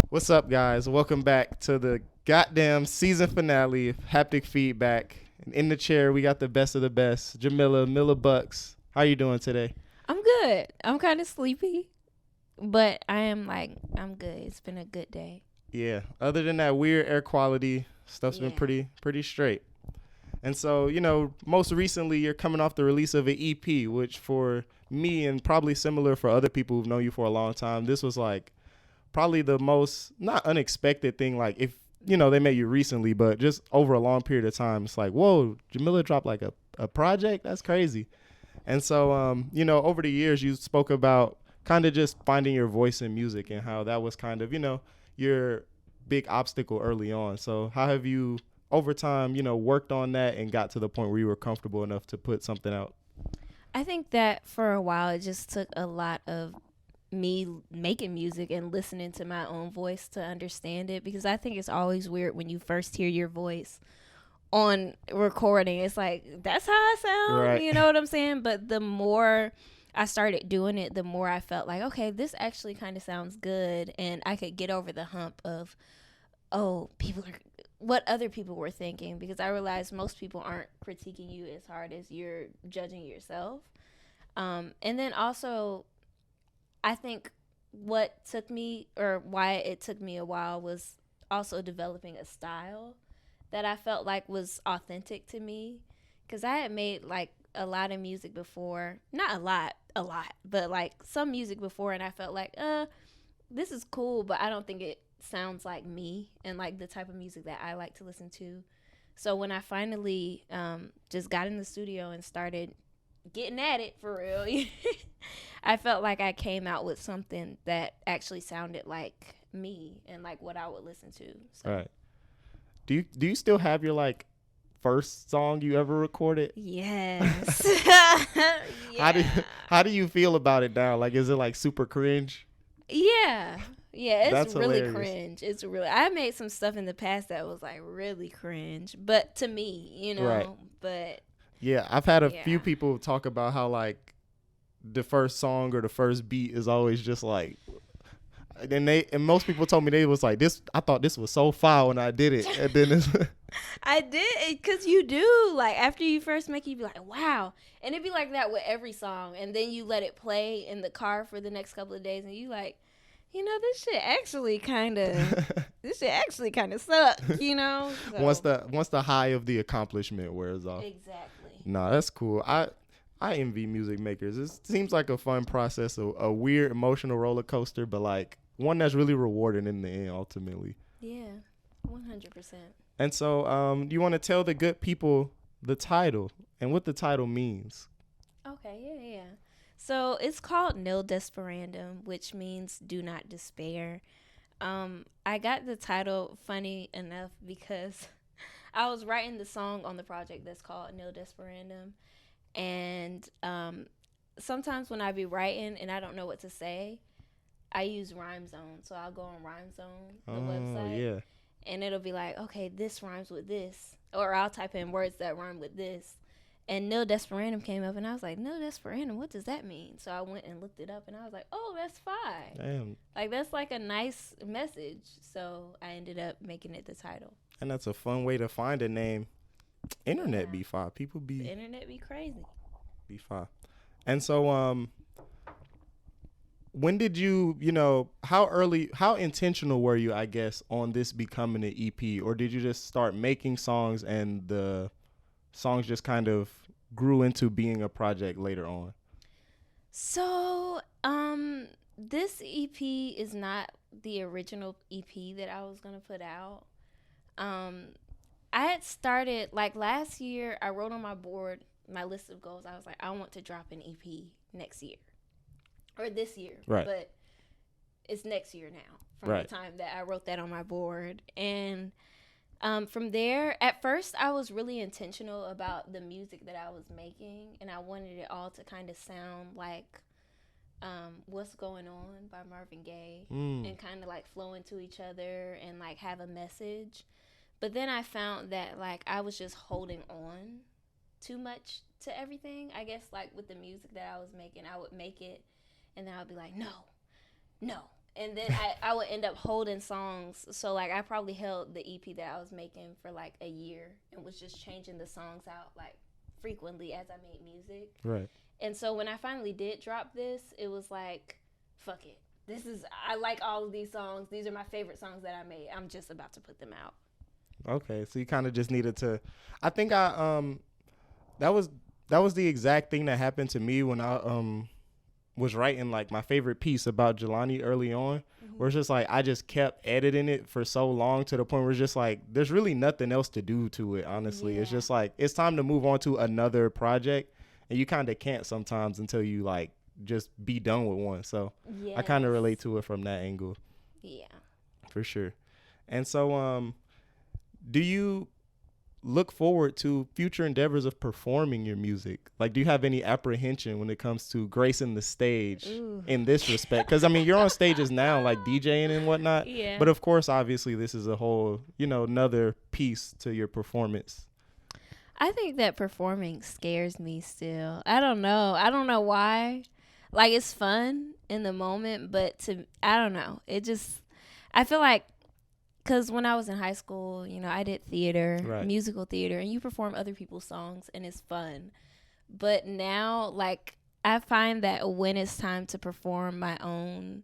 What's up, guys? Welcome back to the goddamn season finale of Haptic Feedback. And in the chair, we got the best of the best, Mila Bucks. How you doing today? I'm good. I'm kind of sleepy, but I'm good. It's been a good day. Yeah. Other than that weird air quality, stuff's been Yeah. pretty straight. And so, most recently, you're coming off the release of an EP, which for me and probably similar for other people who've known you for a long time, this was like probably the most not unexpected thing. Like if they met you recently, but just over a long period of time, it's like, whoa, Jamila dropped like a project. That's crazy. And so over the years you spoke about kind of just finding your voice in music and how that was kind of your big obstacle early on. So how have you over time worked on that and got to the point where you were comfortable enough to put something out? I think that for a while it just took a lot of me making music and listening to my own voice to understand it, because I think it's always weird when you first hear your voice on recording. It's like, that's how I sound, Right. You know what I'm saying? But the more I started doing it, the more I felt like, okay, this actually kind of sounds good, and I could get over the hump of, oh, what other people were thinking, because I realized most people aren't critiquing you as hard as you're judging yourself. And then also, I think what took me, or why it took me a while, was also developing a style that I felt like was authentic to me. Because I had made like a lot of music before. Not a lot, but like some music before, and I felt like, this is cool, but I don't think it sounds like me and like the type of music that I like to listen to. So when I finally just got in the studio and started getting at it for real, I felt like I came out with something that actually sounded like me and like what I would listen to. So. All right. Do you still have your like first song you ever recorded? Yes. How do Yeah. how do you feel about it now? Like, is it like super cringe? Yeah. Yeah, it's That's really hilarious. cringe. I made some stuff in the past that was like really cringe, but to me, Right. but Yeah, I've had a few yeah. people talk about how like the first song or the first beat is always just like, and most people told me they was like, this, I thought this was so foul when I did it, and then it's I did, because you do, like, after you first make it, you be like, wow. And it'd be like that with every song, and then you let it play in the car for the next couple of days, and you like, this shit actually kind of sucks. So. once the high of the accomplishment wears off. Exactly. Nah, that's cool. I envy music makers. It seems like a fun process, a weird emotional roller coaster, but like one that's really rewarding in the end, ultimately. Yeah, 100%. And so, you want to tell the good people the title and what the title means? Okay, yeah. So it's called Nil Desperandum, which means do not despair. I got the title funny enough because I was writing the song on the project that's called Nil Desperandum, and sometimes when I be writing and I don't know what to say, I use Rhyme Zone. So I'll go on Rhyme Zone, the website, Yeah. and it'll be like, okay, this rhymes with this, or I'll type in words that rhyme with this, and Nil Desperandum came up, and I was like, Nil Desperandum, what does that mean? So I went and looked it up, and I was like, oh, that's fine. Damn. Like, that's like a nice message. So I ended up making it the title. And that's a fun way to find a name. Internet Yeah. be fine. People The be internet be crazy. fine. And so, when did how intentional were you, I guess, on this becoming an EP? Or did you just start making songs and the songs just kind of grew into being a project later on? So, this EP is not the original EP that I was gonna put out. Um, I had started like last year. I wrote on my board my list of goals. I was like, I want to drop an EP next year or this year, Right. but it's next year now from Right. the time that I wrote that on my board. And from there, at first, I was really intentional about the music that I was making, and I wanted it all to kind of sound like What's Going On by Marvin Gaye, and kind of like flow into each other and like have a message. But then I found that like I was just holding on too much to everything. I guess like with the music that I was making, I would make it and then I would be like, no, And then I would end up holding songs. So like I probably held the EP that I was making for like a year and was just changing the songs out like frequently as I made music. Right. And so when I finally did drop this, it was like, fuck it. I like all of these songs. These are my favorite songs that I made. I'm just about to put them out. Okay, so you kind of just needed to. I think that was the exact thing that happened to me when I was writing like my favorite piece about Jelani early on, where it's just like I just kept editing it for so long to the point where it's just like there's really nothing else to do to it. Honestly, it's just like it's time to move on to another project, and you kind of can't sometimes until you like just be done with one. So I kind of relate to it from that angle. Yeah, for sure. And so do you look forward to future endeavors of performing your music? Like, do you have any apprehension when it comes to gracing the stage in this respect? Because, I mean, you're on stages now, like DJing and whatnot. Yeah. But, of course, obviously, this is a whole, another piece to your performance. I think that performing scares me still. I don't know why. Like, it's fun in the moment, but I don't know. I feel like, because when I was in high school, I did theater, musical theater, and you perform other people's songs, and it's fun. But now, like, I find that when it's time to perform my own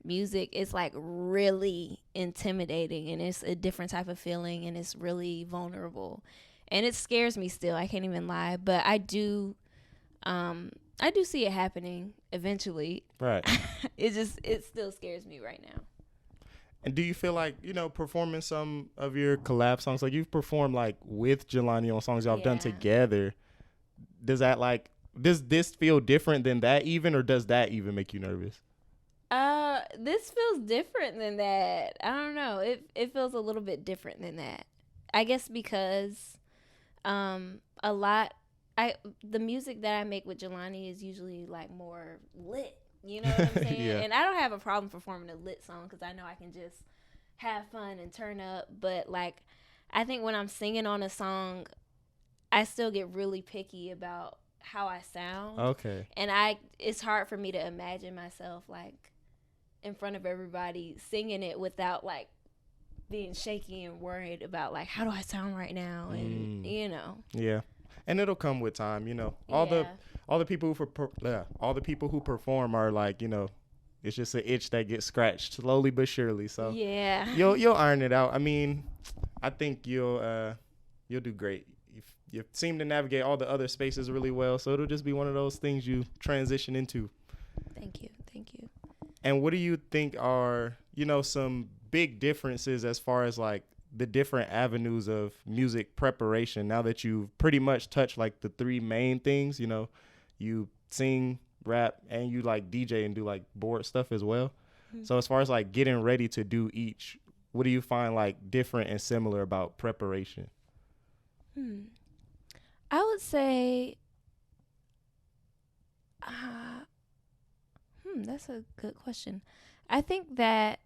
music, it's, like, really intimidating, and it's a different type of feeling, and it's really vulnerable. And it scares me still. I can't even lie. But I do see it happening eventually. Right. It still scares me right now. And do you feel like, performing some of your collab songs, like you've performed like with Jelani on songs y'all have done together, does this feel different than that even, or does that even make you nervous? This feels different than that. I don't know. It feels a little bit different than that. I guess because the music that I make with Jelani is usually like more lit. You know what I'm saying? Yeah. And I don't have a problem performing a lit song because I know I can just have fun and turn up. But, like, I think when I'm singing on a song, I still get really picky about how I sound. Okay. And it's hard for me to imagine myself, like, in front of everybody singing it without, like, being shaky and worried about, like, how do I sound right now? And, Yeah. And it'll come with time, all the people who perform are like, it's just an itch that gets scratched slowly but surely. So yeah, you'll iron it out. I mean, I think you'll do great. You seem to navigate all the other spaces really well, so it'll just be one of those things you transition into. Thank you. And what do you think are, some big differences as far as like the different avenues of music preparation now that you've pretty much touched like the three main things? You sing, rap, and you like DJ and do like board stuff as well. Mm-hmm. So as far as like getting ready to do each, what do you find like different and similar about preparation? I would say, that's a good question. I think that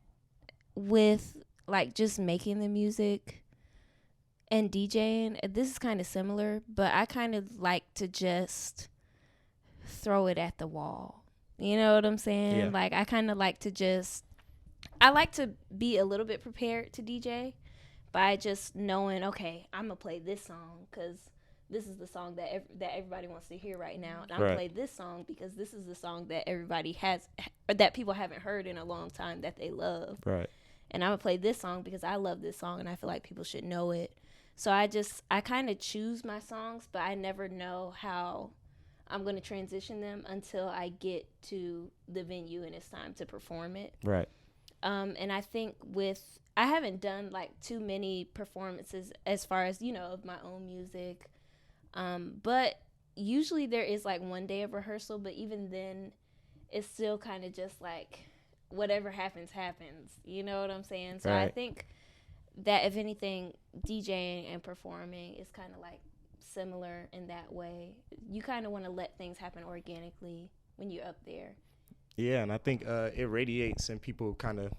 with like just making the music and DJing, this is kind of similar, but I kind of like to just throw it at the wall. You know what I'm saying? Yeah. Like I kind of like to I like to be a little bit prepared to DJ by just knowing, okay, I'm going to play this song because this is the song that everybody wants to hear right now. And I'm going to play this song because this is the song that everybody has, or that people haven't heard in a long time that they love. Right. And I'm going to play this song because I love this song and I feel like people should know it. So I kind of choose my songs, but I never know how I'm going to transition them until I get to the venue and it's time to perform it. Right. And I think I haven't done like too many performances as far as, of my own music. But usually there is like one day of rehearsal, but even then it's still kind of just like whatever happens. You know what I'm saying? So I think that if anything, DJing and performing is kind of like similar in that way. You kind of want to let things happen organically when you're up there. Yeah, and I think it radiates and people kind of,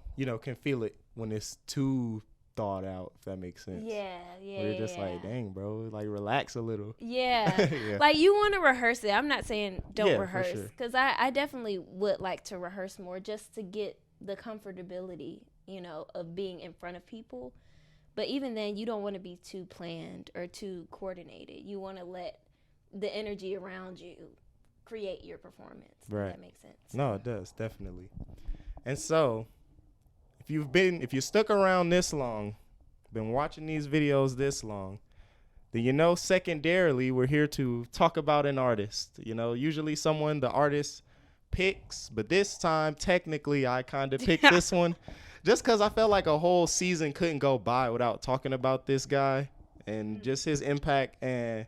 can feel it when it's too thought out, if that makes sense. Yeah. Where you're just like, dang, bro, like relax a little. Yeah. Like you want to rehearse it. I'm not saying don't rehearse. Sure. Because I definitely would like to rehearse more just to get the comfortability, you know, of being in front of people. But even then, you don't want to be too planned or too coordinated. You want to let the energy around you create your performance. Right. If that makes sense. No, it does, definitely. And so, if you stuck around this long, been watching these videos this long, then you know secondarily we're here to talk about an artist. You know, usually someone the artist picks, but this time technically I kind of picked this one just because I felt like a whole season couldn't go by without talking about this guy and just his impact, and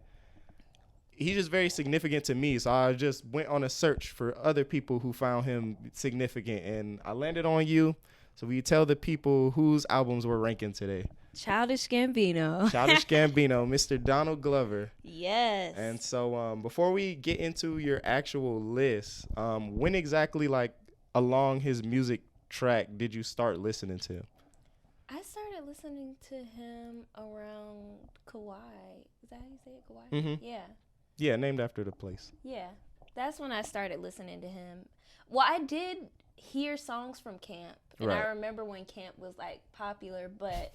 he's just very significant to me. So I just went on a search for other people who found him significant, and I landed on you. So will you tell the people whose albums we're ranking today? Childish Gambino. Childish Gambino, Mr. Donald Glover. Yes. And so before we get into your actual list, when exactly, like, along his music track did you start listening to? I started listening to him around Kauai. Is that how you say it, Kauai? Mm-hmm. Yeah. Yeah, named after the place. Yeah. That's when I started listening to him. Well, I did hear songs from Camp. And Right. I remember when Camp was, like, popular, but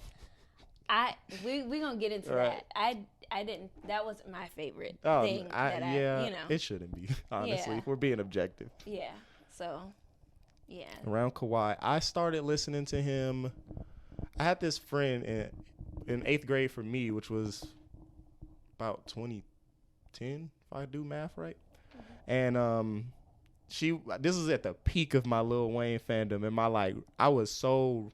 we gonna get into Right. that. I didn't, that wasn't my favorite Oh, thing that yeah, you know. it shouldn't be, honestly, Yeah. if we're being objective. Yeah. So, yeah. Around Kauai, I started listening to him. I had this friend in 8th grade for me, which was about 2010, if I do math right. Mm-hmm. And this was at the peak of my Lil Wayne fandom, and my, like, I was so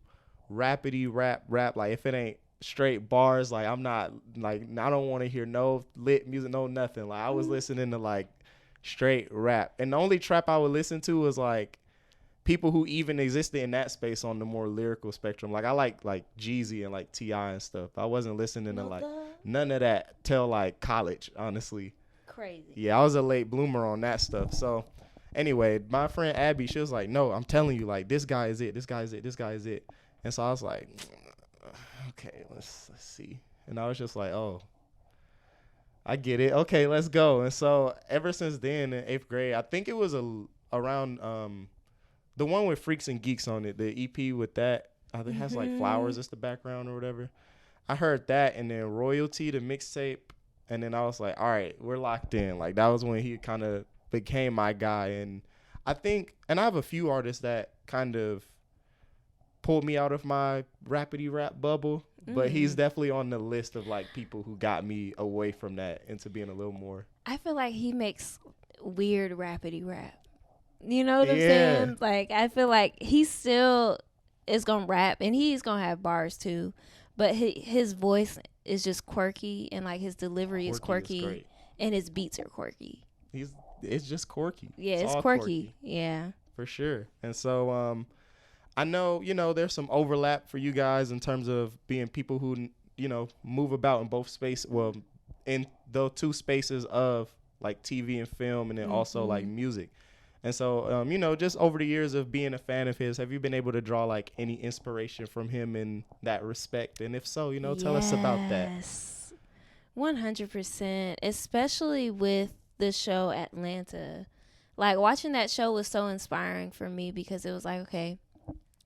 rapidy rap, like, if it ain't straight bars, like, I'm not, like, I don't want to hear no lit music, no nothing. Like, I was listening to, like, straight rap, and the only trap I would listen to was, like, people who even existed in that space on the more lyrical spectrum. Like, I like Jeezy and, like, T.I. and stuff. I wasn't listening to, like, none of that till, like, college, honestly. Crazy. Yeah, I was a late bloomer on that stuff. So anyway, my friend Abby, she was like, no, I'm telling you, like, this guy is it, this guy is it, this guy is it. And so I was like, okay, let's see. And I was just like, oh, I get it. Okay, let's go. And so ever since then, in 8th grade, I think it was around the one with Freaks and Geeks on it, the EP with that. I think it has, like, flowers as the background or whatever. I heard that, and then Royalty, the mixtape. And then I was like, all right, we're locked in. Like, that was when he kind of became my guy. And I think, and I have a few artists that kind of pulled me out of my rapidy rap bubble, but he's definitely on the list of, like, people who got me away from that into being a little more. I feel like he makes weird rapidy rap. You know what I'm saying? Like, I feel like he still is gonna rap, and he's gonna have bars too, but his voice is just quirky, and, like, his delivery is quirky, and his beats are quirky. It's just quirky. Yeah, it's quirky. Yeah, for sure. And so I know, you know, there's some overlap for you guys in terms of being people who, you know, move about in both space. Well, in the two spaces of, like, TV and film, and then also, like, music. And so, you know, just over the years of being a fan of his, have you been able to draw, like, any inspiration from him in that respect? And if so, you know, tell us about that. Yes, 100%, especially with the show Atlanta. Like, watching that show was so inspiring for me because it was like, okay,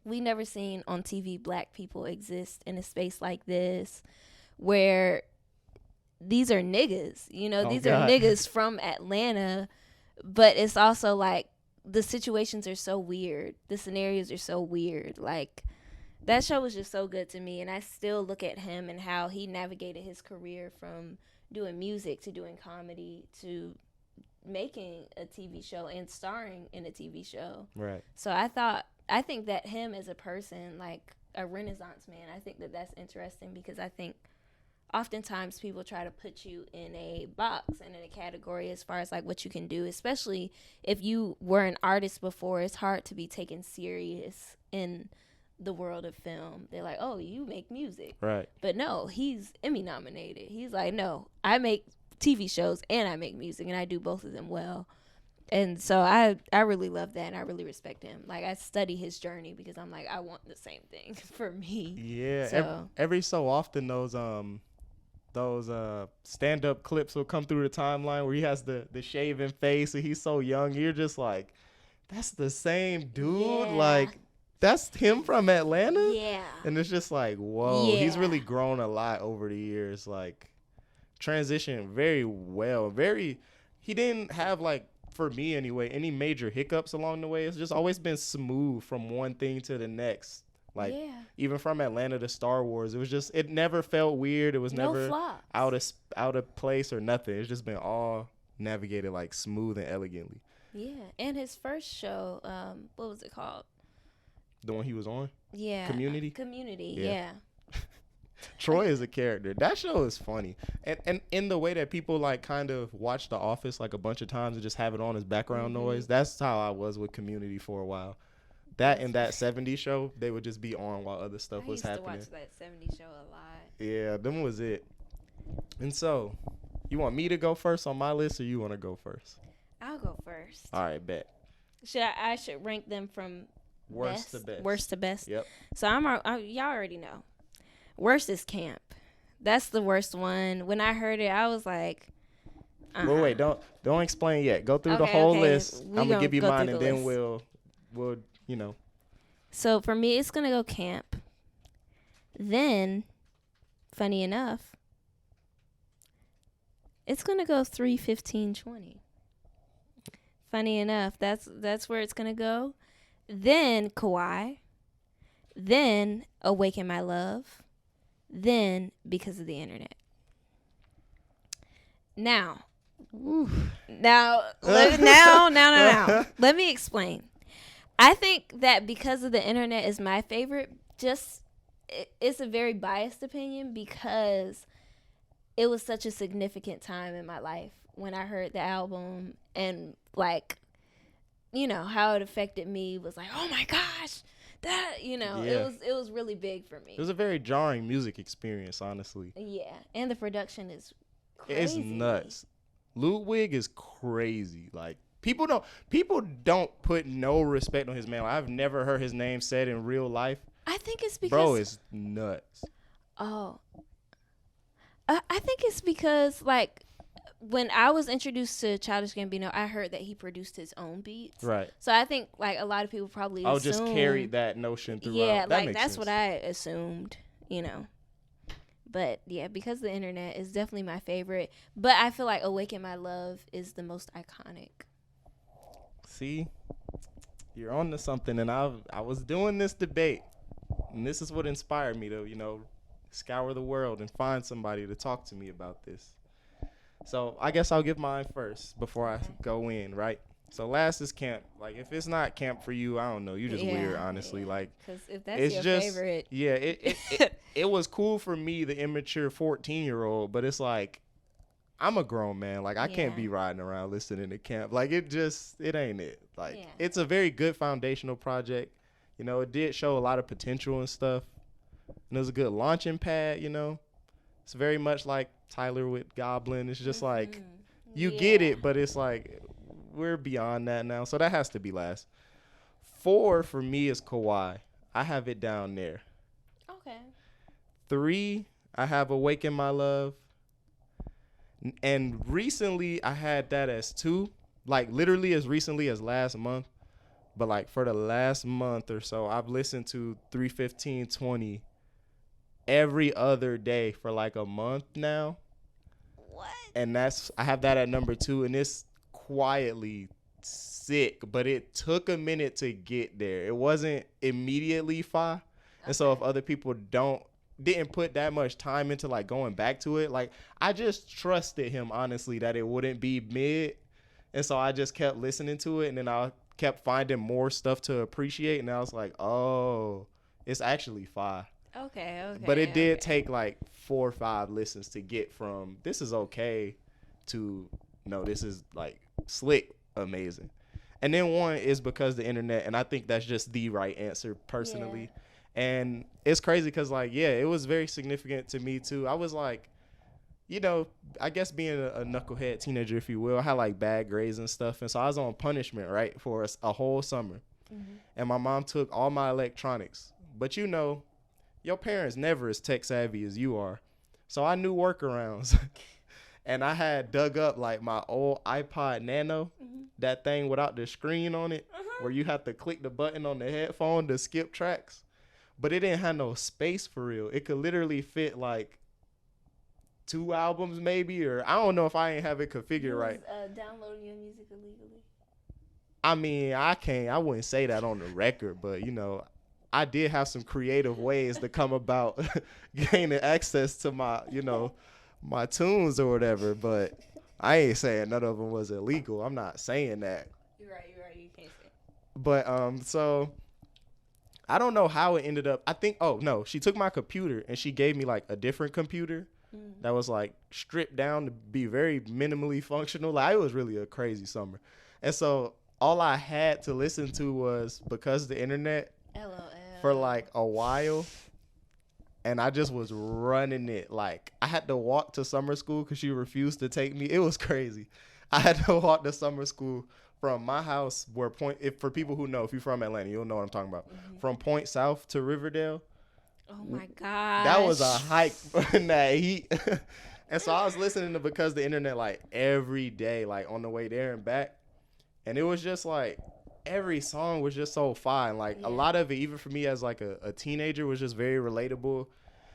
we never seen on TV black people exist in a space like this where these are niggas, you know, these are niggas from Atlanta, but it's also like the situations are so weird. The scenarios are so weird. Like, that show was just so good to me, and I still look at him and how he navigated his career from doing music to doing comedy to making a TV show and starring in a TV show. Right. So I think that him as a person, like a Renaissance man, I think that that's interesting because I think oftentimes people try to put you in a box and in a category as far as, like, what you can do, especially if you were an artist before. It's hard to be taken serious in the world of film. They're like, oh, you make music. Right. But no, he's Emmy nominated. He's like, no, I make TV shows and I make music, and I do both of them well. And so I really love that, and I really respect him. Like, I study his journey because I'm like, I want the same thing for me. Yeah. So. Every so often those stand-up clips will come through the timeline where he has the shaven face and he's so young. You're just like, that's the same dude. Yeah. Like, That's him from Atlanta? Yeah. And it's just like, whoa, Yeah. he's really grown a lot over the years. Like, transitioned very well. He didn't have, like, for me anyway, any major hiccups along the way. It's just always been smooth from one thing to the next. Like, even from Atlanta to Star Wars, it never felt weird. It was never out of place or nothing. It's just been all navigated, like, smooth and elegantly. Yeah. And his first show, what was it called? The one he was on? Yeah. Community? Yeah. Troy is a character. That show is funny. And in the way that people, like, kind of watch The Office, like, a bunch of times and just have it on as background noise, that's how I was with Community for a while. That and that 70s show, they would just be on while other stuff was happening. I used to watch that 70s show a lot. Yeah, them was it. And so, you want me to go first on my list, or you want to go first? I'll go first. All right, bet. I should rank them from worst to best. Worst to best. Yep. So y'all already know. Worst is Camp. That's the worst one. When I heard it, I was like, wait, don't explain yet. Go through the whole list. I'm gonna give you mine, and then we'll So for me, it's gonna go Camp. Then, funny enough, it's gonna go 3:15:20. Funny enough, that's where it's gonna go. Then Kawhi. Then Awaken My Love. Then Because of the Internet. Now. Let me explain. I think that Because of the Internet is my favorite. It's a very biased opinion because it was such a significant time in my life when I heard the album, and like, how it affected me was like, oh my gosh, that, it was really big for me. It was a very jarring music experience, honestly. Yeah, and the production is crazy. It's nuts. Ludwig is crazy. Like, people don't put no respect on his man. Like, I've never heard his name said in real life. I think it's because bro is nuts. Oh, I think it's because, like, when I was introduced to Childish Gambino, I heard that he produced his own beats. Right. So I think, like, a lot of people probably just carried that notion throughout. Yeah, like, that's what I assumed, But, yeah, Because of the Internet is definitely my favorite. But I feel like Awaken My Love is the most iconic. See? You're on to something. And I was doing this debate. And this is what inspired me to, scour the world and find somebody to talk to me about this. So I guess I'll give mine first before I go in, right? So last is Camp. Like, if it's not Camp for you, I don't know. You're just weird, honestly. Yeah. Like, because if that's your favorite. Yeah, it was cool for me, the immature 14-year-old, but it's like, I'm a grown man. Like, I can't be riding around listening to Camp. Like, it ain't it. Like, it's a very good foundational project. It did show a lot of potential and stuff. And it was a good launching pad, It's very much like Tyler with Goblin. It's just like, you get it, but it's like, we're beyond that now. So that has to be last. 4 for me is Kawhi. I have it down there. Okay. 3, I have Awaken My Love. And recently, I had that as 2. Like, literally as recently as last month. But, like, for the last month or so, I've listened to 3:15:20 every other day for, like, a month now. What? And I have that at number 2, and it's quietly sick. But it took a minute to get there. It wasn't immediately fire. And so if other people didn't put that much time into, like, going back to it, like, I just trusted him, honestly, that it wouldn't be mid. And so I just kept listening to it, and then I kept finding more stuff to appreciate, and I was like, oh, it's actually fire. Okay. But it did take like 4 or 5 listens to get from this is okay to no, this is like slick, amazing. And then 1 is Because the Internet, and I think that's just the right answer personally. Yeah. And it's crazy because, like, it was very significant to me too. I was like, I guess being a knucklehead teenager, if you will, I had like bad grades and stuff. And so I was on punishment, right, for a whole summer. Mm-hmm. And my mom took all my electronics. But your parents never as tech savvy as you are. So I knew workarounds. And I had dug up like my old iPod Nano, that thing without the screen on it. Uh-huh. where you have to click the button on the headphone to skip tracks. But it didn't have no space for real. It could literally fit like 2 albums maybe, or I don't know if I ain't have it configured right. Downloading your music illegally. I mean, I wouldn't say that on the record, but I did have some creative ways to come about gaining access to my, my tunes or whatever, but I ain't saying none of them was illegal. I'm not saying that. You're right. You can't say it. But so I don't know how it ended up. I think, oh no, she took my computer and she gave me like a different computer that was like stripped down to be very minimally functional. Like, it was really a crazy summer. And so all I had to listen to was Because the Internet LOL. for like a while. And I just was running it. Like, I had to walk to summer school because she refused to take me. It was crazy. I had to walk to summer school from my house for people who know, if you're from Atlanta, you'll know what I'm talking about. From Point South to Riverdale. Oh my God. That was a hike in that heat. And so I was listening to Because the Internet like every day, like on the way there and back. And it was just like, every song was just so fine. Like, a lot of it, even for me as like a teenager, was just very relatable.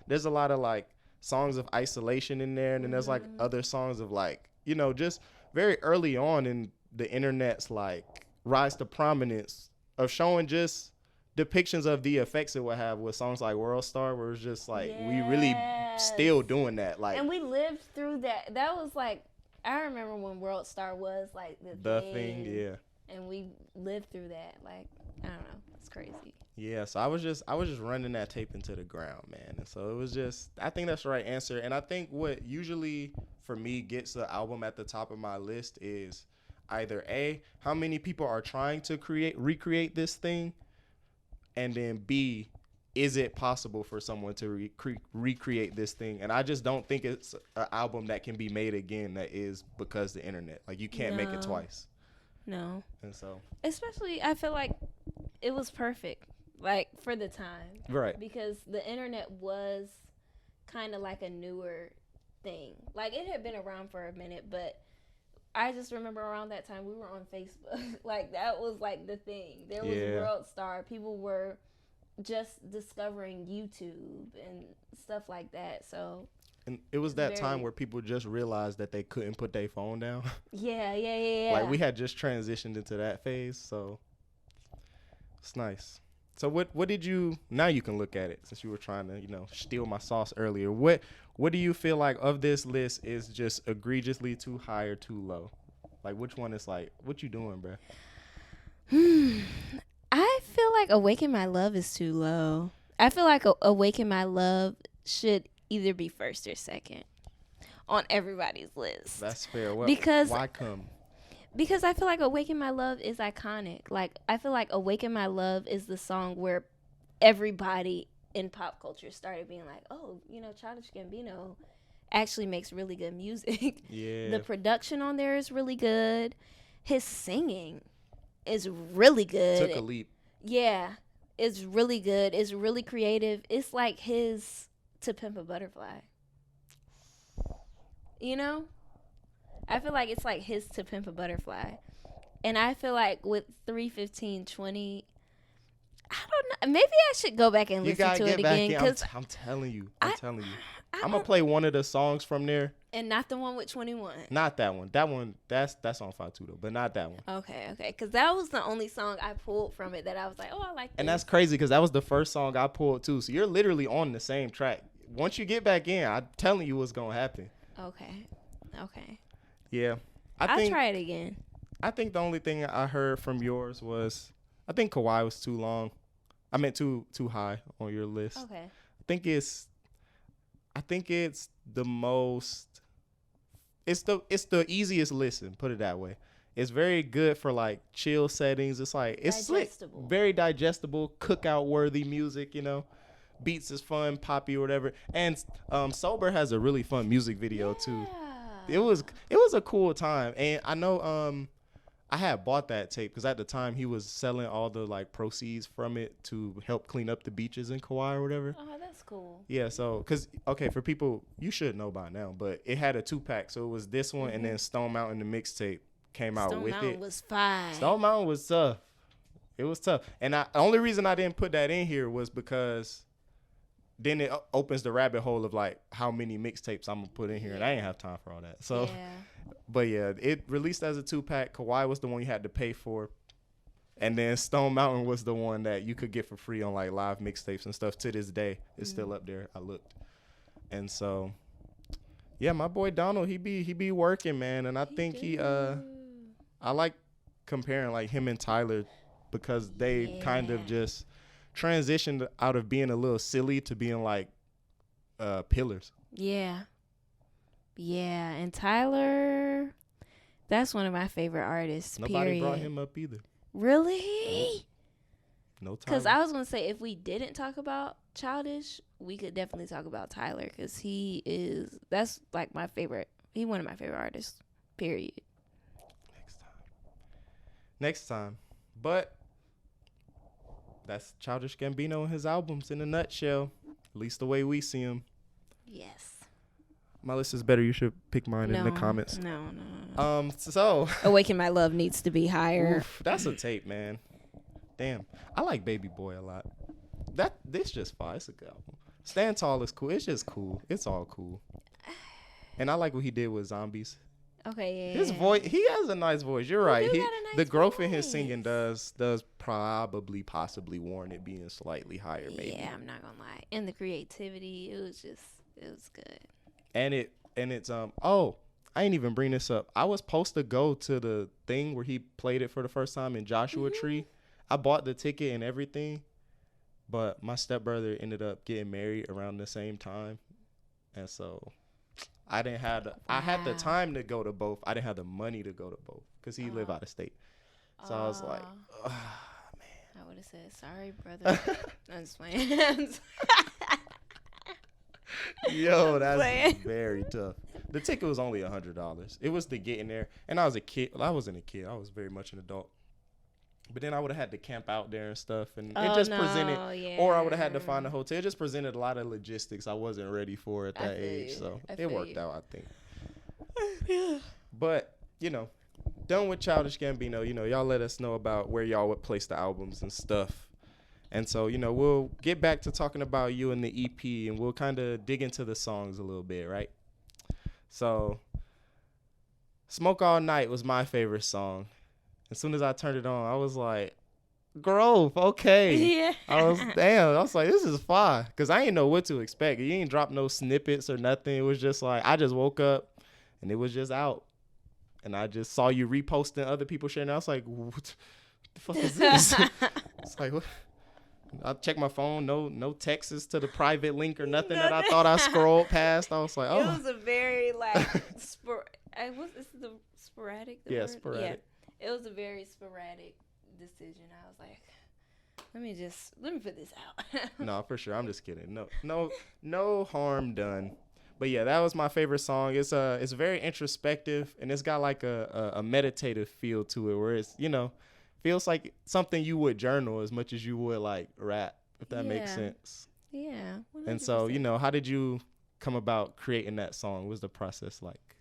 There's a lot of like songs of isolation in there. And then there's like other songs of like, just very early on in the internet's like rise to prominence of showing just depictions of the effects it would have with songs like World Star, where it's just like, we really still doing that. Like, and we lived through that. That was like, I remember when World Star was like the thing. Yeah. And we lived through that. Like, I don't know. It's crazy. Yeah, so I was just running that tape into the ground, man. And so it was just, I think that's the right answer. And I think what usually for me gets the album at the top of my list is either A, how many people are trying to recreate this thing, and then B, is it possible for someone to recreate this thing? And I just don't think it's an album that can be made again that is Because the Internet. Like, you can't make it twice. No. And so, especially, I feel like it was perfect, like, for the time. Right. Because the internet was kind of like a newer thing. Like, it had been around for a minute, but I just remember around that time we were on Facebook. Like, that was like the thing. There was World Star. People were just discovering YouTube and stuff like that. So, and it was that time where people just realized that they couldn't put their phone down. Yeah. Like, we had just transitioned into that phase, so it's nice. So what did you, now you can look at it since you were trying to, steal my sauce earlier. What do you feel like of this list is just egregiously too high or too low? Like, which one is like, what you doing, bro? I feel like Awaken My Love is too low. I feel like Awaken My Love should either be first or second on everybody's list. That's fair. Why come? Because I feel like Awaken My Love is iconic. Like, I feel like Awaken My Love is the song where everybody in pop culture started being like, oh, Childish Gambino actually makes really good music. Yeah. The production on there is really good. His singing is really good. Took a leap. Yeah. It's really good. It's really creative. It's like his To Pimp a Butterfly. I feel like it's like his To Pimp a Butterfly. And I feel like with 3:15:20, I don't know. Maybe I should go back and listen to it again. Cause I'm telling you. I'm going to play one of the songs from there. And not the one with 21. Not that one. That one, that's on 5-2 though, but not that one. Okay. Because that was the only song I pulled from it that I was like, oh, I like this. And that's crazy because that was the first song I pulled too. So you're literally on the same track. Once you get back in, I'm telling you what's going to happen. Okay. Yeah. I'll try it again. I think the only thing I heard from yours was, I think Kawhi was too long. I meant too high on your list. Okay. I think it's the most, it's the easiest listen, put it that way. It's very good for like chill settings. It's like, it's slick, very digestible, cookout worthy music, Beats is fun, poppy or whatever. And Sober has a really fun music video too. It was a cool time. And I know I had bought that tape because at the time he was selling all the like proceeds from it to help clean up the beaches in Kauai or whatever. Oh, that's cool. Yeah, so because for people, you should know by now, but it had a 2-pack, so it was this one and then Stone Mountain the mixtape came out with it. Stone Mountain was fire. Stone Mountain was tough. It was tough. And the only reason I didn't put that in here was because then it opens the rabbit hole of like how many mixtapes I'm gonna put in here, and I ain't have time for all that. So, but yeah, it released as a 2-pack. Kawhi was the one you had to pay for, and then Stone Mountain was the one that you could get for free on like live mixtapes and stuff. To this day, it's still up there. I looked, and so yeah, my boy Donald, he be working, man, and I think I like comparing like him and Tyler because they kind of just transitioned out of being a little silly to being like pillars. Yeah, and Tyler, that's one of my favorite artists. Nobody brought him up either. Really? No Tyler. Because I was gonna say if we didn't talk about Childish, we could definitely talk about Tyler because that's like my favorite. He's one of my favorite artists. Period. Next time, but that's Childish Gambino and his albums in a nutshell, at least the way we see him. Yes. My list is better. You should pick mine in the comments. No. So Awaken My Love needs to be higher. Oof, that's a tape, man. Damn, I like Baby Boy a lot. This just fine. It's a good album. Stand Tall is cool. It's just cool. It's all cool. And I like what he did with Zombies. Okay, yeah. His voice, he has a nice voice. You're right. The growth voice. in his singing does possibly warrant it being slightly higher, maybe. Yeah, I'm not gonna lie. And the creativity, it was good. And it's I ain't even bring this up. I was supposed to go to the thing where he played it for the first time in Joshua Tree. I bought the ticket and everything, but my stepbrother ended up getting married around the same time, and so I didn't have I had the time to go to both. I didn't have the money to go to both because he lived out of state. So I was like, man. I would have said, sorry, brother. I'm just playing. Yo, that's very tough. The ticket was only $100. It was to get in there. And I was a kid. Well, I wasn't a kid. I was very much an adult. But then I would have had to camp out there and stuff. And it just presented, or I would have had to find a hotel. It just presented a lot of logistics I wasn't ready for at that age. So it worked out, I think. Yeah. But, done with Childish Gambino. Y'all let us know about where y'all would place the albums and stuff. And so, we'll get back to talking about you and the EP, and we'll kind of dig into the songs a little bit, right? So, Smoke All Night was my favorite song. As soon as I turned it on, I was like, growth, okay. Yeah. I was like, this is fine. Because I didn't know what to expect. You ain't dropped no snippets or nothing. It was just like, I just woke up, and it was just out. And I just saw you reposting other people sharing. I was like, what the fuck is this? It's like, what? I checked my phone, no texts to the private link or nothing that I thought I scrolled past. I was like, oh. It was a very, the sporadic? Yeah, sporadic. Yeah. It was a very sporadic decision. I was like, let me put this out. No, for sure. I'm just kidding. No harm done. But yeah, that was my favorite song. It's very introspective, and it's got like a meditative feel to it where it's, feels like something you would journal as much as you would like rap, if that makes sense. Yeah. 100%. And so, how did you come about creating that song? What was the process like?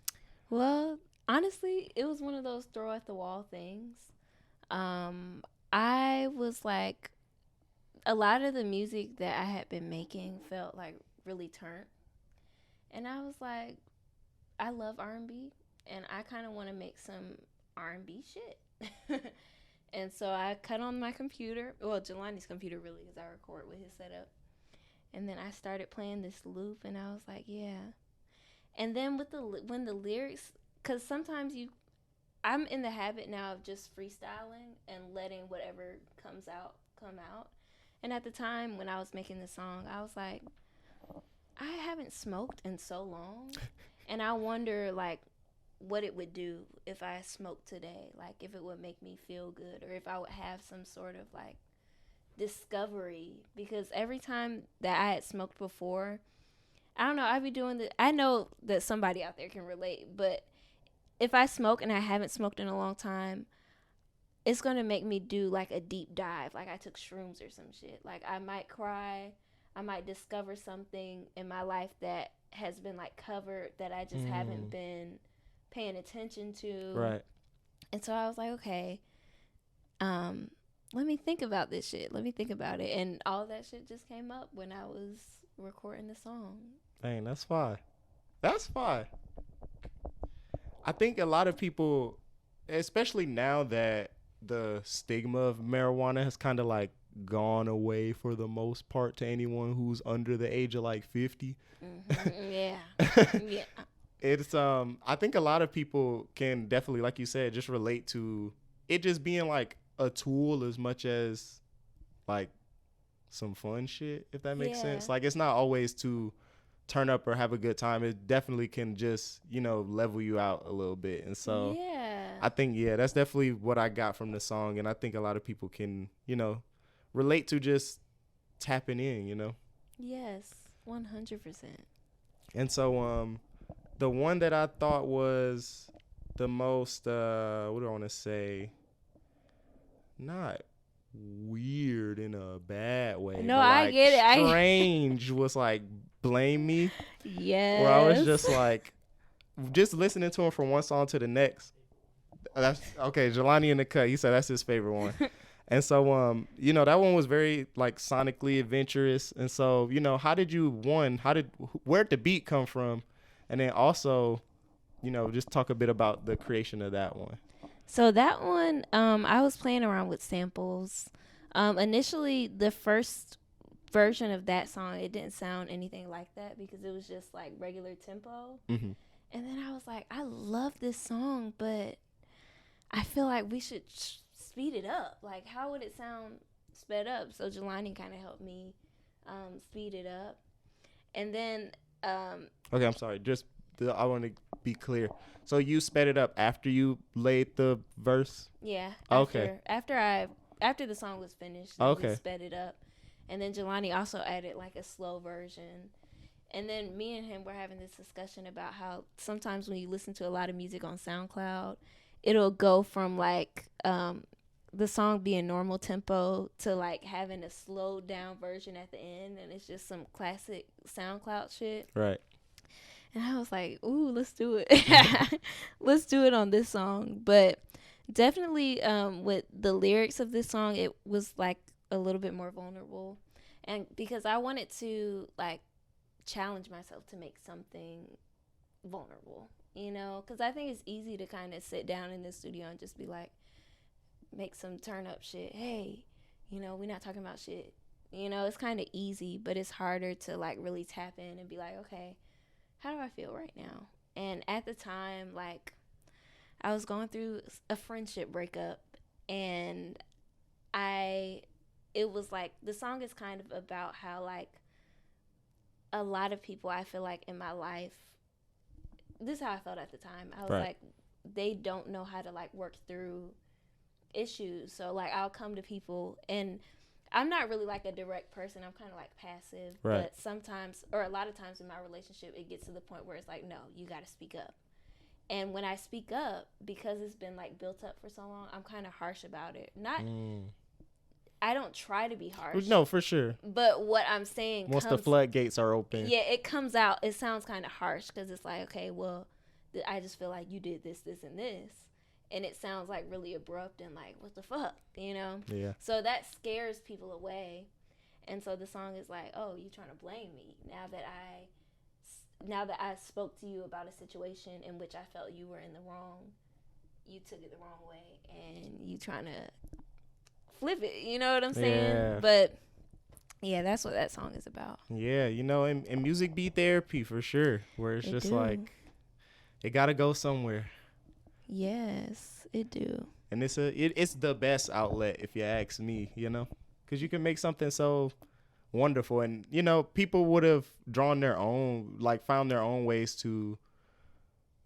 Well, honestly, it was one of those throw at the wall things. I was like, a lot of the music that I had been making felt like really turnt. And I was like, I love R&B, and I kind of want to make some R&B shit. And so I cut on my computer, Jelani's computer really, because I record with his setup. And then I started playing this loop, and I was like, yeah. And then when the lyrics, because sometimes I'm in the habit now of just freestyling and letting whatever comes out come out. And at the time when I was making the song, I was like, I haven't smoked in so long, and I wonder like what it would do if I smoked today, like if it would make me feel good, or if I would have some sort of like discovery, because every time that I had smoked before, I don't know, I'd be doing I know that somebody out there can relate, but if I smoke and I haven't smoked in a long time, it's going to make me do like a deep dive, like I took shrooms or some shit. Like I might cry, I might discover something in my life that has been like covered that I just haven't been paying attention to. Right. And so I was like, okay, let me think about this shit. Let me think about it. And all that shit just came up when I was recording the song. Dang, that's fine. That's fine. I think a lot of people, especially now that the stigma of marijuana has kind of like gone away for the most part to anyone who's under the age of like 50. Mm-hmm. Yeah. Yeah. It's I think a lot of people can definitely, like you said, just relate to it just being like a tool as much as like some fun shit, if that makes sense. Like it's not always to turn up or have a good time. It definitely can just, you know, level you out a little bit. And so I think, yeah, that's definitely what I got from the song. And I think a lot of people can, you know, relate to just tapping in, you know? Yes, 100%. And so the one that I thought was the most, what do I want to say? Not weird in a bad way. No, but I like get it. Strange was like Blame Me. Yes. Where I was just like, just listening to him from one song to the next. That's okay. Jelani in the Cut. He said that's his favorite one. And so, you know, that one was very like sonically adventurous. And so, you know, where'd the beat come from? And then also, you know, just talk a bit about the creation of that one. So that one, I was playing around with samples. Initially, the first version of that song, it didn't sound anything like that because it was just like regular tempo. Mm-hmm. And then I was like, I love this song, but I feel like we should speed it up. Like, how would it sound sped up? So Jelani kind of helped me speed it up. And then... okay, I'm sorry. I want to be clear. So you sped it up after you laid the verse? Yeah. Okay. After the song was finished, we sped it up. And then Jelani also added like a slow version. And then me and him were having this discussion about how sometimes when you listen to a lot of music on SoundCloud, it'll go from like the song being normal tempo to like having a slowed down version at the end, and it's just some classic SoundCloud shit. Right. And I was like, ooh, let's do it. Let's do it on this song. But definitely with the lyrics of this song, it was like a little bit more vulnerable. And because I wanted to like challenge myself to make something vulnerable, you know? Because I think it's easy to kind of sit down in the studio and just be like, make some turn up shit. Hey, you know, we're not talking about shit. You know, it's kind of easy, but it's harder to like really tap in and be like, okay, how do I feel right now? And at the time, like, I was going through a friendship breakup, and it was like, the song is kind of about how, like, a lot of people I feel like in my life, this is how I felt at the time. I was like, they don't know how to, like, work through issues. So, like, I'll come to people, and I'm not really like a direct person. I'm kind of like passive. Right. But sometimes, or a lot of times in my relationship, it gets to the point where it's like, no, you got to speak up. And when I speak up, because it's been like built up for so long, I'm kind of harsh about it. I don't try to be harsh. No, for sure. But what I'm saying, once the floodgates are open, yeah, it comes out. It sounds kind of harsh because it's like, okay, well, I just feel like you did this, this, and this. And it sounds like really abrupt and like, what the fuck, you know? Yeah. So that scares people away. And so the song is like, oh, you trying to blame me now that I spoke to you about a situation in which I felt you were in the wrong. You took it the wrong way and you trying to flip it. You know what I'm saying? Yeah. But yeah, that's what that song is about. Yeah, you know, and music be therapy for sure. Where it's just like, it gotta go somewhere. Yes, it do. And it's the best outlet, if you ask me, you know, because you can make something so wonderful. And, you know, people would have drawn their own, like found their own ways to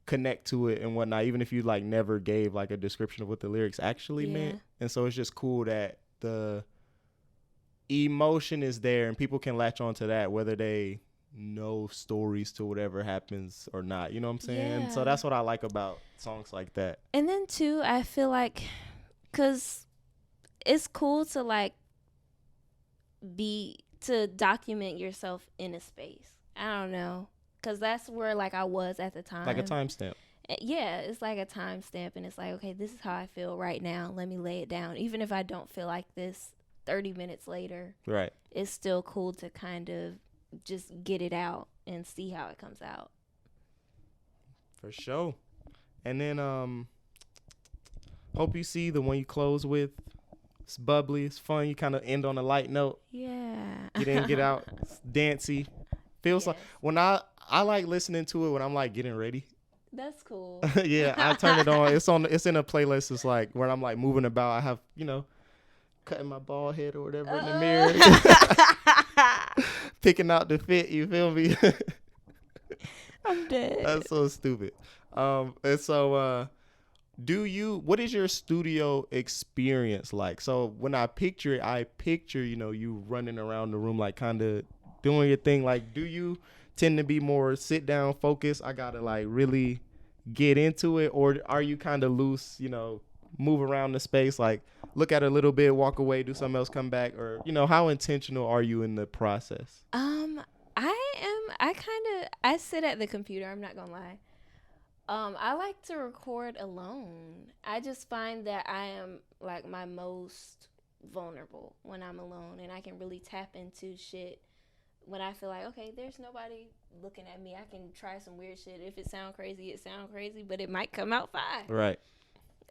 connect to it and whatnot, even if you like never gave like a description of what the lyrics actually meant. And so it's just cool that the emotion is there and people can latch on to that, whether they know stories to whatever happens or not, you know what I'm saying? Yeah. So that's what I like about songs like that. And then too, I feel like, cause it's cool to like to document yourself in a space. I don't know, cause that's where like I was at the time, like a timestamp. Yeah, it's like a timestamp, and it's like, okay, this is how I feel right now. Let me lay it down. Even if I don't feel like this 30 minutes later, Right. it's still cool to kind of just get it out and see how it comes out. For sure. And then Hope You See, the one you close with. It's bubbly, it's fun. You kind of end on a light note. Yeah. Get in, get out. It's dancey. Feels like when I like listening to it when I'm like getting ready. That's cool. Yeah, I turn it on. It's in a playlist. It's like where I'm like moving about. I have, cutting my bald head or whatever in the mirror. Picking out the fit, you feel me? I'm dead. That's so stupid. And so what is your studio experience like? So when I picture it, you running around the room like kind of doing your thing. Like, do you tend to be more sit down focused? I gotta like really get into it, or are you kind of loose? Move around the space, like look at it a little bit, walk away, do something else, come back, or how intentional are you in the process? I sit at the computer. I'm not gonna lie. I like to record alone. I just find that I am like my most vulnerable when I'm alone, and I can really tap into shit when I feel like, okay, there's nobody looking at me. I can try some weird shit. If it sounds crazy, but it might come out fine. Right.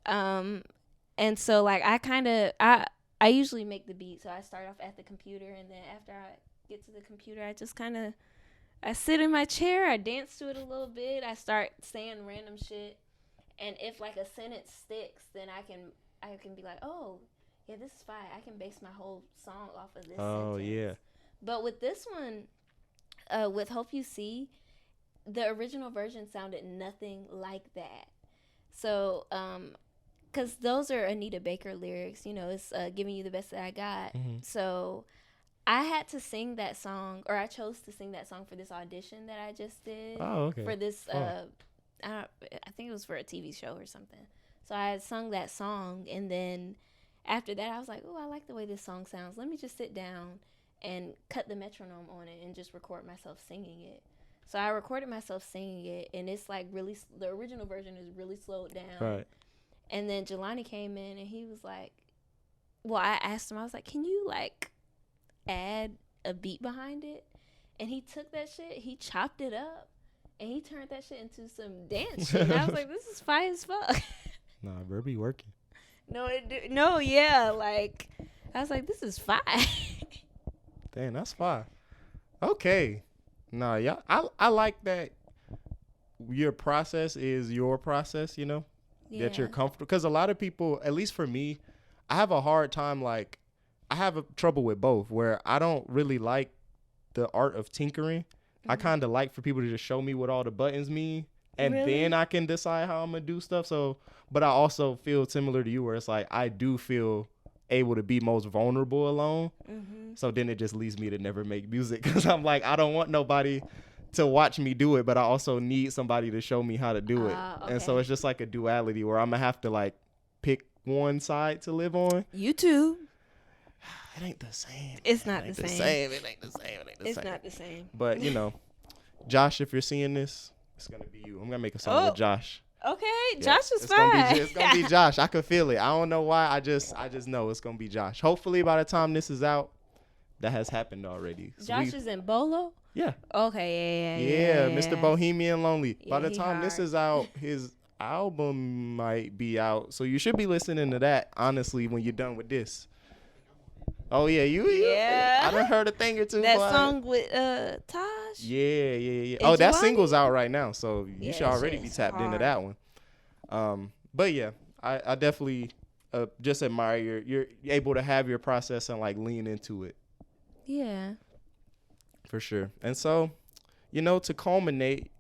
And so like I usually make the beat. So I start off at the computer, and then after I get to the computer, I just I sit in my chair, I dance to it a little bit, I start saying random shit, and if like a sentence sticks, then I can be like, oh, yeah, this is fine. I can base my whole song off of this Oh, sentence. yeah. But with this one, with Hope You See, the original version sounded nothing like that. So, because those are Anita Baker lyrics, it's giving you the best that I got. Mm-hmm. So I had to sing that song, or I chose to sing that song for this audition that I just did. Oh, okay. For this, I think it was for a TV show or something. So I had sung that song, and then after that, I was like, oh, I like the way this song sounds. Let me just sit down and cut the metronome on it and just record myself singing it. So I recorded myself singing it, and it's like really, the original version is really slowed down. Right. And then Jelani came in, and he was like, well, I asked him, I was like, can you like add a beat behind it? And he took that shit, he chopped it up, and he turned that shit into some dance shit. And I was like, this is fire as fuck. Nah, bro, be working. Yeah, like I was like, this is fire. Damn, that's fire. Okay. Nah, yeah, I like that your process is your process, that you're comfortable. Because a lot of people, at least for me, I have a hard time, like, I have trouble with both, where I don't really like the art of tinkering. Mm-hmm. I kind of like for people to just show me what all the buttons mean, and then I can decide how I'm going to do stuff. So, but I also feel similar to you, where it's like, I do feel able to be most vulnerable alone. Mm-hmm. So then it just leads me to never make music, because I'm like, I don't want nobody to watch me do it, but I also need somebody to show me how to do it. Okay. And so it's just like a duality where I'm gonna have to like pick one side to live on. YouTube. It ain't the same. It's not the same. It ain't the same. It's not the same. But Josh, if you're seeing this, it's gonna be you. I'm gonna make a song with Josh. Okay, yeah, Josh is fine. It's gonna be Josh. I could feel it. I don't know why. I just know it's gonna be Josh. Hopefully by the time this is out, that has happened already. So Josh is in Bolo? Yeah. Okay, yeah. Mr. Bohemian Lonely. Yeah, by the time this is out, his album might be out. So you should be listening to that, honestly, when you're done with this. Oh, yeah. Yeah. I done heard a thing or two. That song with Taj? Yeah. Oh, that single's out right now. So you should already be tapped into that one. But yeah, I definitely just admire you're able to have your process and like lean into it. Yeah. For sure. And so, to culminate,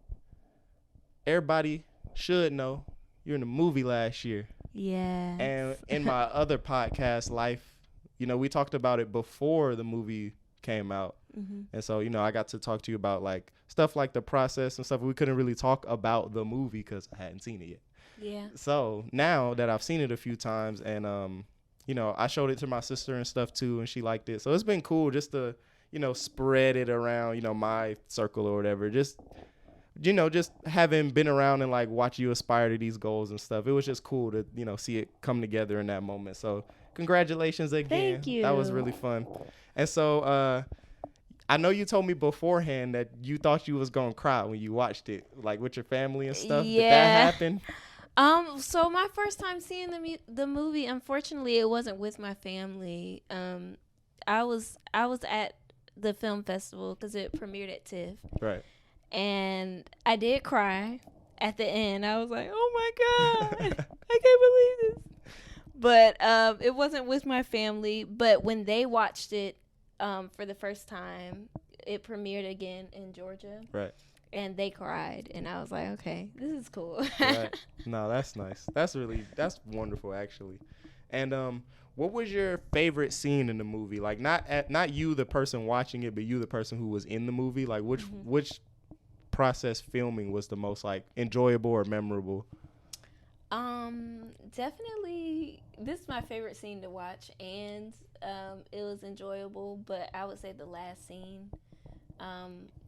everybody should know you're in a movie last year. Yeah. And in my other podcast, Life, we talked about it before the movie came out. Mm-hmm. And so, I got to talk to you about like stuff like the process and stuff. We couldn't really talk about the movie because I hadn't seen it yet. Yeah. So now that I've seen it a few times and, I showed it to my sister and stuff too, and she liked it. So it's been cool just to, spread it around, my circle or whatever. Just just having been around and like watch you aspire to these goals and stuff, it was just cool to, see it come together in that moment. So congratulations again. Thank you. That was really fun. And so I know you told me beforehand that you thought you was gonna cry when you watched it, like with your family and stuff. Yeah. Did that happen? So my first time seeing the movie, unfortunately, it wasn't with my family. I was at the film festival because it premiered at TIFF. Right. And I did cry at the end. I was like, "Oh my god, I can't believe this!" But it wasn't with my family. But when they watched it for the first time, it premiered again in Georgia. Right. And they cried, and I was like, "Okay, this is cool." Right. No, that's nice. That's wonderful, actually. And what was your favorite scene in the movie? Like, not you, the person watching it, but you, the person who was in the movie. Like, which process filming was the most like enjoyable or memorable? Definitely, this is my favorite scene to watch, and it was enjoyable. But I would say the last scene,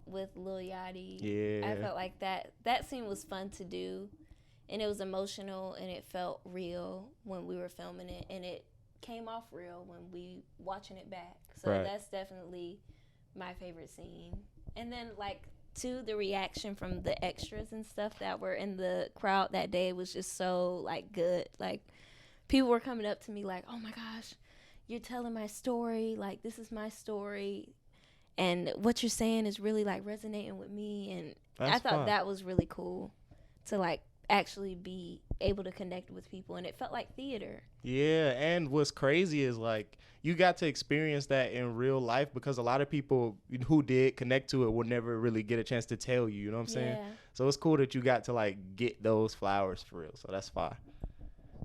with Lil Yachty. Yeah. I felt like that scene was fun to do, and it was emotional, and it felt real when we were filming it, and it came off real when we watching it back. So right. That's definitely my favorite scene. And then like the reaction from the extras and stuff that were in the crowd that day was just so like good. Like people were coming up to me like, "Oh my gosh, you're telling my story. Like this is my story. And what you're saying is really like resonating with me." And I thought that was really cool to like actually be able to connect with people, and it felt like theater. Yeah, and what's crazy is like you got to experience that in real life, because a lot of people who did connect to it would never really get a chance to tell you, you know what I'm saying? Yeah. So it's cool that you got to like get those flowers for real. So that's fine.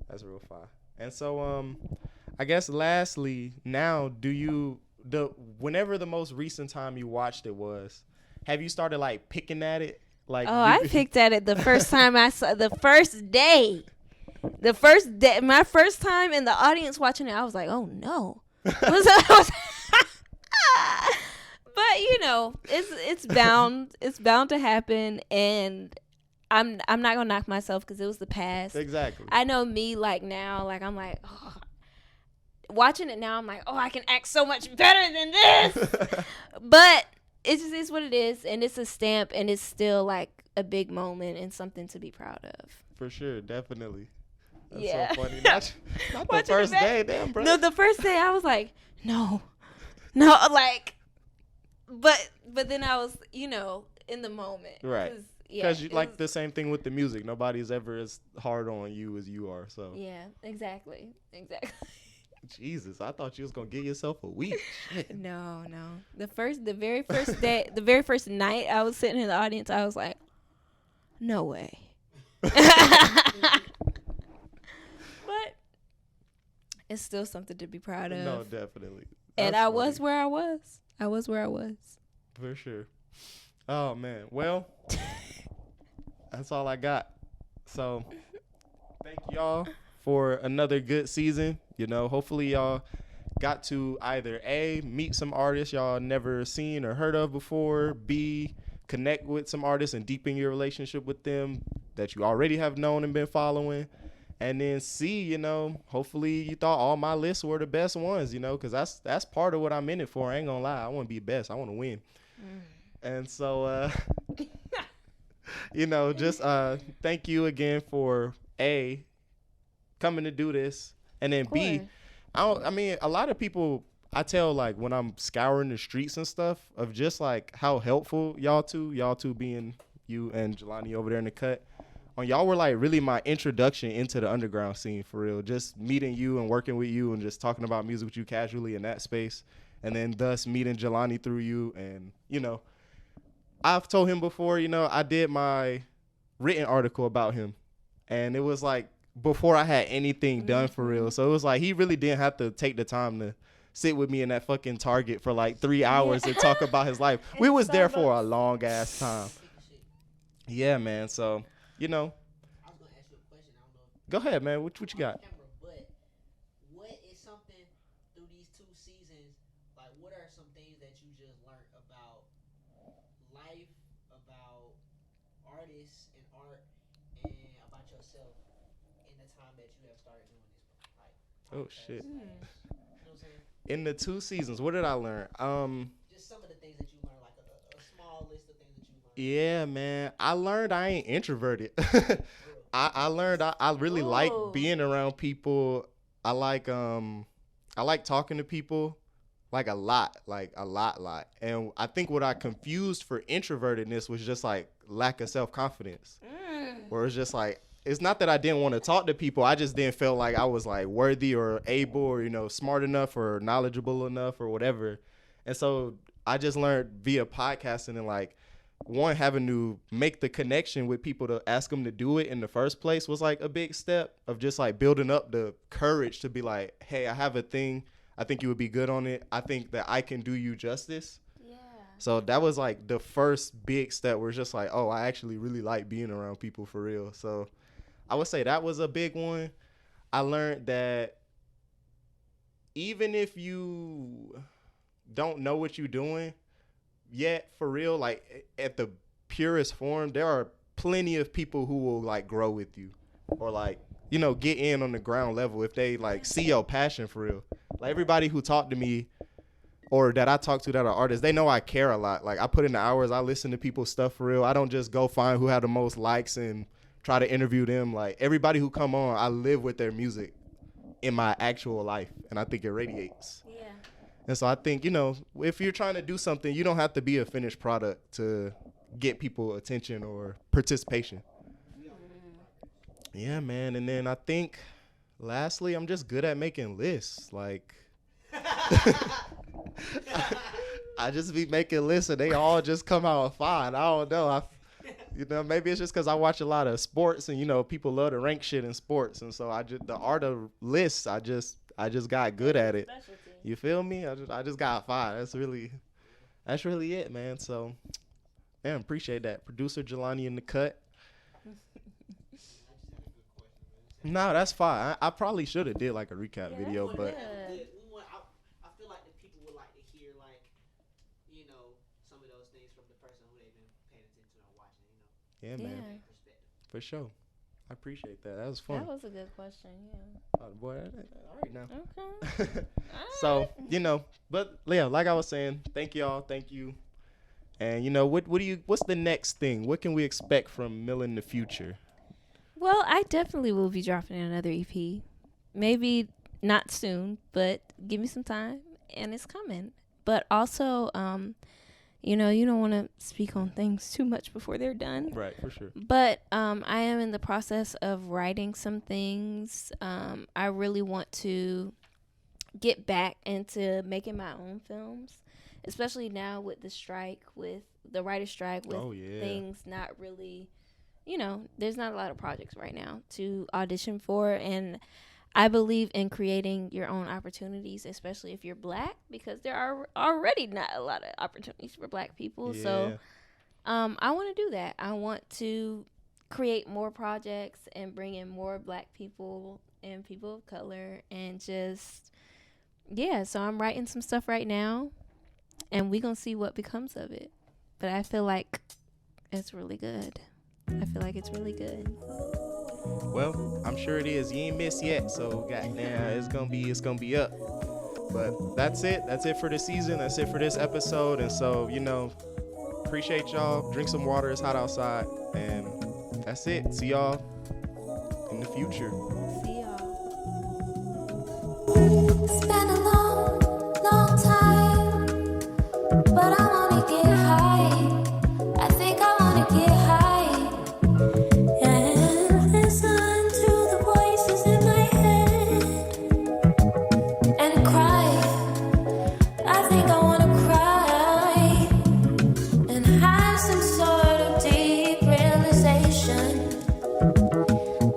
That's real fine. And so I guess lastly, now whenever the most recent time you watched it was, have you started like picking at it? Like, I picked at it the first time I saw the first day. My first time in the audience watching it, I was like, "Oh no." But it's bound to happen, and I'm not gonna knock myself because it was the past. Exactly. I know me like now, like I'm like, oh, watching it now, I'm like, "Oh, I can act so much better than this." But it just is what it is, and it's a stamp, and it's still like a big moment and something to be proud of. For sure, definitely. That's yeah. so funny. Not the first day, damn, bro. No, the first day I was like, no, like, but then I was, in the moment, right? Because you like the same thing with the music. Nobody's ever as hard on you as you are. So yeah, exactly. Jesus, I thought you was gonna give yourself a week. Shit. No. The very first day, the very first night I was sitting in the audience, I was like, no way. But it's still something to be proud of. No, definitely. And I was where I was. For sure. Oh man. Well, that's all I got. So thank y'all for another good season. Hopefully y'all got to either A, meet some artists y'all never seen or heard of before, B, connect with some artists and deepen your relationship with them that you already have known and been following, and then C, hopefully you thought all my lists were the best ones, because that's part of what I'm in it for. I ain't gonna lie, I want to be best, I want to win. And so just thank you again for A, coming to do this. And then B, a lot of people, I tell like when I'm scouring the streets and stuff, of just like how helpful y'all two being you and Jelani over there in the cut, y'all were like really my introduction into the underground scene for real. Just meeting you and working with you and just talking about music with you casually in that space, and then thus meeting Jelani through you. And I've told him before, I did my written article about him, and it was like before I had anything done for real. So it was like he really didn't have to take the time to sit with me in that fucking Target for like 3 hours and talk about his life. We was there for a long ass time. Yeah, man. So, I was gonna ask you a question. I don't know. Go ahead, man. What you got? But what is something through these 2 seasons? Like, what are some things that you just learned about life, about artists and art and about yourself in the time that you have started doing this, like Oh podcast shit. slash, you know what I'm saying? In the 2 seasons, what did I learn? Just some of the things that you learned, like a small list of things that you learned. Yeah, man. I learned I ain't introverted. Real. I learned I really like Ooh. being around people. I like talking to people like a lot. And I think what I confused for introvertedness was just like lack of self-confidence. Where it's just like it's not that I didn't want to talk to people. I just didn't feel like I was like worthy or able or smart enough or knowledgeable enough or whatever. And so I just learned via podcasting and like one having to make the connection with people to ask them to do it in the first place was like a big step of just like building up the courage to be like, hey, I have a thing. I think you would be good on it. I think that I can do you justice. Yeah. So that was like the first big step where it's just like, oh, I actually really like being around people for real. So I would say that was a big one. I learned that even if you don't know what you're doing yet, for real, like at the purest form, there are plenty of people who will like grow with you or like, get in on the ground level if they like see your passion for real. Like everybody who talked to me or that I talk to that are artists, they know I care a lot. Like I put in the hours, I listen to people's stuff for real. I don't just go find who had the most likes and try to interview them. Like everybody who come on, I live with their music in my actual life, and I think it radiates. Yeah. And so I think, if you're trying to do something, you don't have to be a finished product to get people attention or participation. Yeah, man. And then I think, lastly, I'm just good at making lists. Like, I just be making lists, and they all just come out fine. I don't know. Maybe it's just because I watch a lot of sports, and people love to rank shit in sports, and so the art of lists, I just got good at it. Specialty. You feel me? I just got fine. That's really it, man. So, man, appreciate that. Producer Jelani in the cut. No, that's fine. I probably should have did like a recap video, that's but good. I feel like the people would like to hear like, some of those things from the person who they've been paying attention or watching. yeah, man, Yeah. Perspective. for sure. I appreciate that. That was fun. That was a good question. Yeah. Oh, boy, all right now. Okay. So, but yeah, like I was saying, thank y'all, thank you. And what's the next thing? What can we expect from Mila in the future? Well, I definitely will be dropping another EP. Maybe not soon, but give me some time, and it's coming. But also, you don't want to speak on things too much before they're done. Right, for sure. But I am in the process of writing some things. I really want to get back into making my own films, especially now with the writer's strike, with Oh, yeah. things not really, there's not a lot of projects right now to audition for. And I believe in creating your own opportunities, especially if you're Black, because there are already not a lot of opportunities for Black people. Yeah. So I want to do that. I want to create more projects and bring in more Black people and people of color, and just, so I'm writing some stuff right now, and we're going to see what becomes of it. But I feel like it's really good. I feel like it's really good. Well, I'm sure it is. You ain't missed yet, so goddamn, it's gonna be up. But that's it. That's it for this season. That's it for this episode. And so, appreciate y'all. Drink some water. It's hot outside. And that's it. See y'all in the future. See y'all. It's been a long, long time, but I wanna get high. I think I wanna get high and listen to the voices in my head and cry. I think I wanna cry and have some sort of deep realization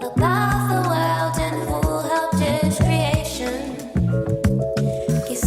about the world and who helped its creation. 'Cause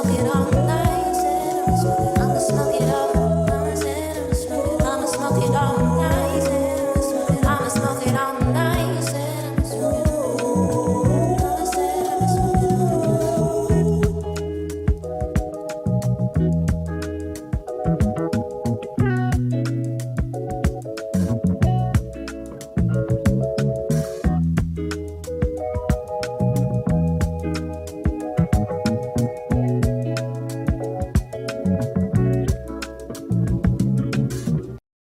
broken